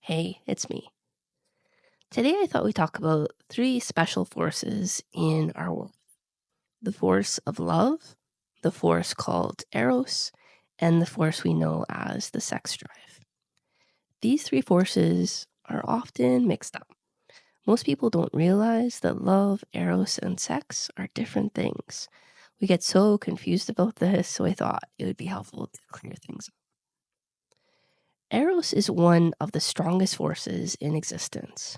Hey, it's me. Today I thought we'd talk about three special forces in our world. The force of love, the force called Eros, and the force we know as the sex drive. These three forces are often mixed up. Most people don't realize that love, Eros, and sex are different things. We get so confused about this, so I thought it would be helpful to clear things up. Eros is one of the strongest forces in existence,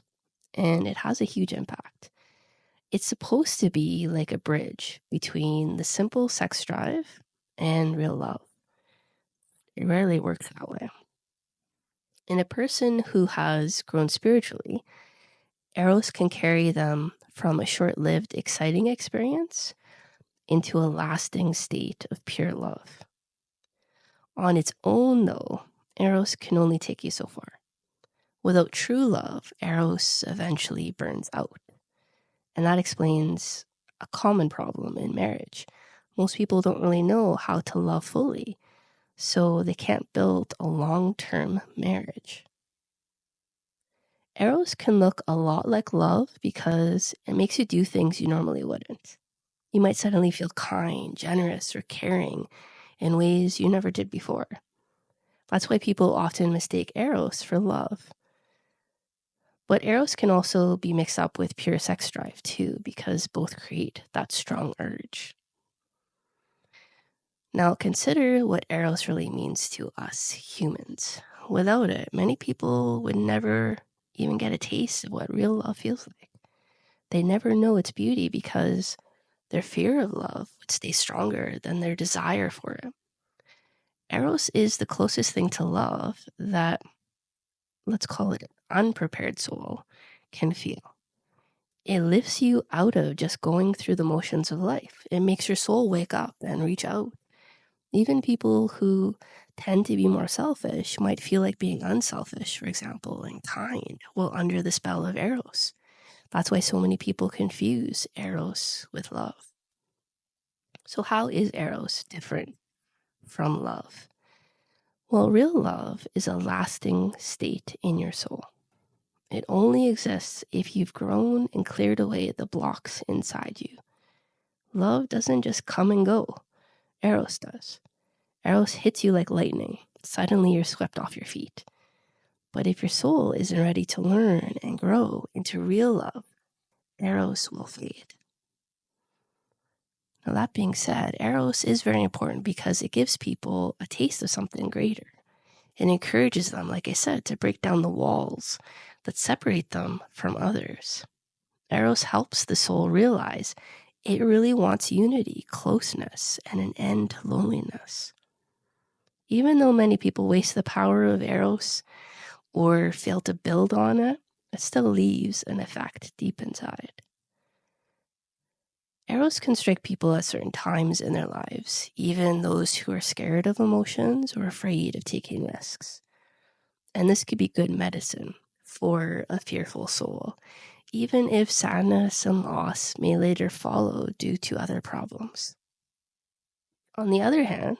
and it has a huge impact. It's supposed to be like a bridge between the simple sex drive and real love. It rarely works that way. In a person who has grown spiritually, Eros can carry them from a short-lived, exciting experience into a lasting state of pure love. On its own, though, Eros can only take you so far. Without true love, Eros eventually burns out. And that explains a common problem in marriage. Most people don't really know how to love fully, so they can't build a long-term marriage. Eros can look a lot like love because it makes you do things you normally wouldn't. You might suddenly feel kind, generous, or caring in ways you never did before. That's why people often mistake Eros for love. But Eros can also be mixed up with pure sex drive too, because both create that strong urge. Now consider what Eros really means to us humans. Without it, many people would never even get a taste of what real love feels like. They never know its beauty because their fear of love would stay stronger than their desire for it. Eros is the closest thing to love that, let's call it an unprepared soul, can feel. It lifts you out of just going through the motions of life. It makes your soul wake up and reach out. Even people who tend to be more selfish might feel like being unselfish, for example, and kind, while under the spell of Eros. That's why so many people confuse Eros with love. So how is Eros different from love? Well, real love is a lasting state in your soul. It only exists if you've grown and cleared away the blocks inside you. Love doesn't just come and go. Eros does. Eros hits you like lightning. Suddenly you're swept off your feet. But if your soul isn't ready to learn and grow into real love, Eros will fade. Now, that being said, Eros is very important because it gives people a taste of something greater. It encourages them, like I said, to break down the walls that separate them from others. Eros helps the soul realize it really wants unity, closeness, and an end to loneliness. Even though many people waste the power of Eros or fail to build on it, it still leaves an effect deep inside. Eros can strike people at certain times in their lives, even those who are scared of emotions or afraid of taking risks. And this could be good medicine for a fearful soul, even if sadness and loss may later follow due to other problems. On the other hand,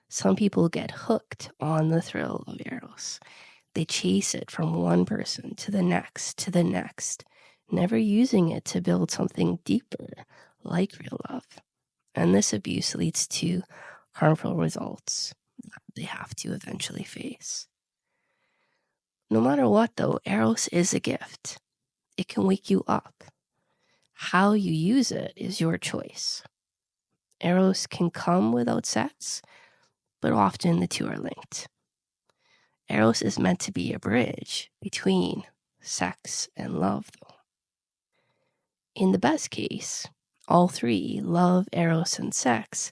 some people get hooked on the thrill of Eros. They chase it from one person to the next, never using it to build something deeper, like real love. And this abuse leads to harmful results that they have to eventually face. No matter what, though, Eros is a gift. It can wake you up. How you use it is your choice. Eros can come without sex, but often the two are linked. Eros is meant to be a bridge between sex and love, though. In the best case, all three, love, Eros, and sex,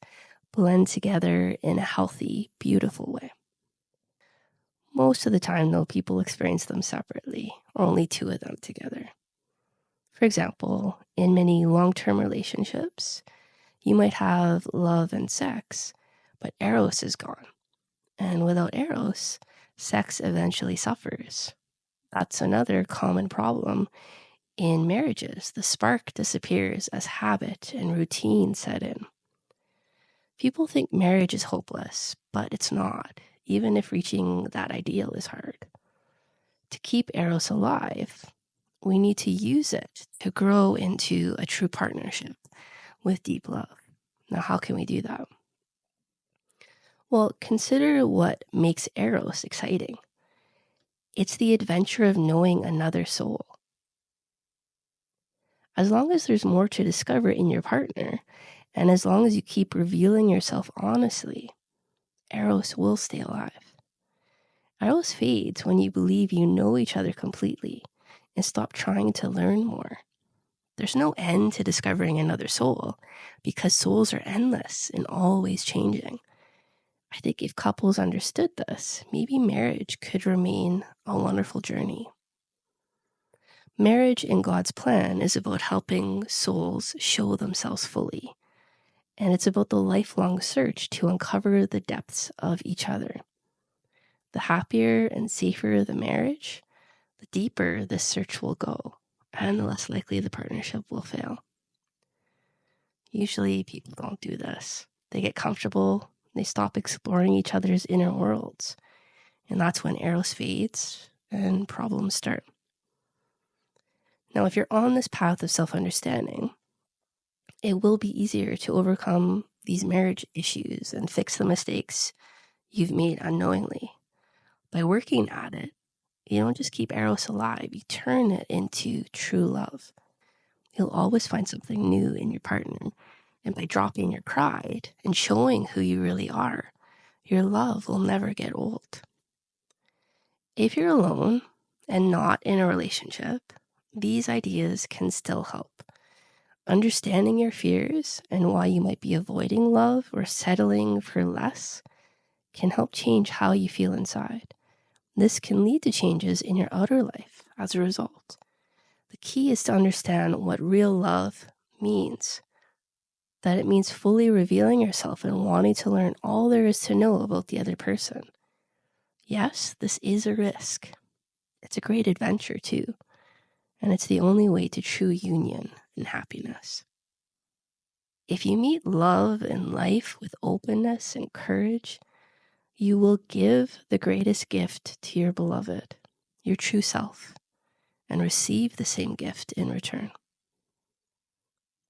blend together in a healthy, beautiful way. Most of the time, though, people experience them separately, or only two of them together. For example, in many long-term relationships, you might have love and sex, but Eros is gone. And without Eros, sex eventually suffers. That's another common problem in marriages. The spark disappears as habit and routine set in. People think marriage is hopeless, but it's not, even if reaching that ideal is hard. keep Eros alive, we need to use it to grow into a true partnership with deep love. Now, how can we do that? Well, consider what makes Eros exciting. It's the adventure of knowing another soul. As long as there's more to discover in your partner, and as long as you keep revealing yourself honestly, Eros will stay alive. Eros fades when you believe you know each other completely and stop trying to learn more. There's no end to discovering another soul because souls are endless and always changing. I think if couples understood this, maybe marriage could remain a wonderful journey. Marriage in God's plan is about helping souls show themselves fully, and it's about the lifelong search to uncover the depths of each other. The happier and safer the marriage, the deeper this search will go, and the less likely the partnership will fail. Usually people don't do this. They get comfortable, they stop exploring each other's inner worlds, and that's when Eros fades and problems start. Now, if you're on this path of self-understanding, it will be easier to overcome these marriage issues and fix the mistakes you've made unknowingly. By working at it, you don't just keep Eros alive, you turn it into true love. You'll always find something new in your partner, and by dropping your pride and showing who you really are, your love will never get old. If you're alone and not in a relationship, these ideas can still help. Understanding your fears and why you might be avoiding love or settling for less can help change how you feel inside. This can lead to changes in your outer life as a result. The key is to understand what real love means. That it means fully revealing yourself and wanting to learn all there is to know about the other person. Yes, this is a risk. It's a great adventure too, and it's the only way to true union and happiness. If you meet love and life with openness and courage, you will give the greatest gift to your beloved, your true self, and receive the same gift in return.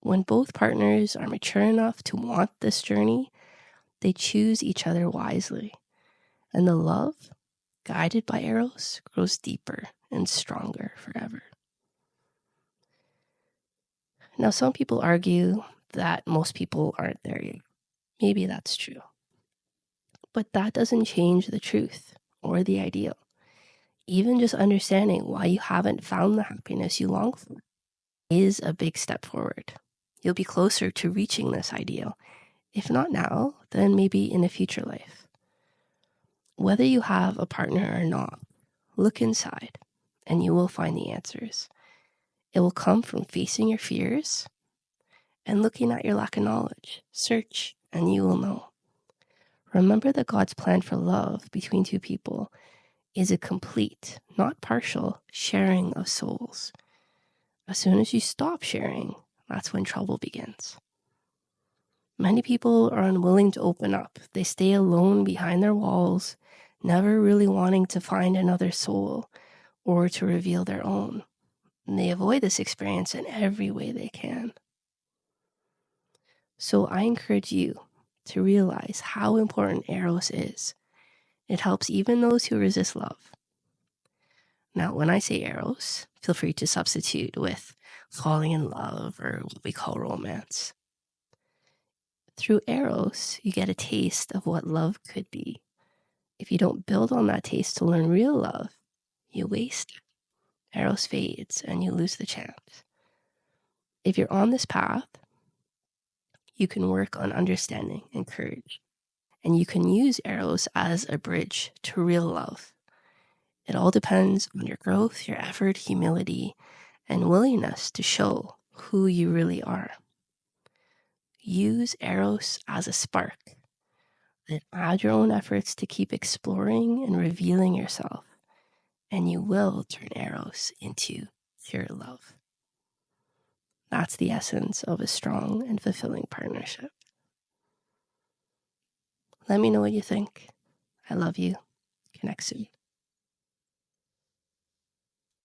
When both partners are mature enough to want this journey, they choose each other wisely, and the love, guided by Eros, grows deeper and stronger forever. Now, some people argue that most people aren't there yet. Maybe that's true. But that doesn't change the truth or the ideal. Even just understanding why you haven't found the happiness you long for is a big step forward. You'll be closer to reaching this ideal. If not now, then maybe in a future life. Whether you have a partner or not, look inside and you will find the answers. It will come from facing your fears and looking at your lack of knowledge. Search and you will know. Remember that God's plan for love between two people is a complete, not partial, sharing of souls. As soon as you stop sharing, that's when trouble begins. Many people are unwilling to open up. They stay alone behind their walls, never really wanting to find another soul or to reveal their own. And they avoid this experience in every way they can. So I encourage you to realize how important Eros is. It helps even those who resist love. Now, when I say Eros, feel free to substitute with falling in love or what we call romance. Through Eros, you get a taste of what love could be. If you don't build on that taste to learn real love, you waste it. Eros fades and you lose the chance. If you're on this path, you can work on understanding and courage. And you can use Eros as a bridge to real love. It all depends on your growth, your effort, humility, and willingness to show who you really are. Use Eros as a spark. Then add your own efforts to keep exploring and revealing yourself, and you will turn Eros into pure love. That's the essence of a strong and fulfilling partnership. Let me know what you think. I love you. Connect soon.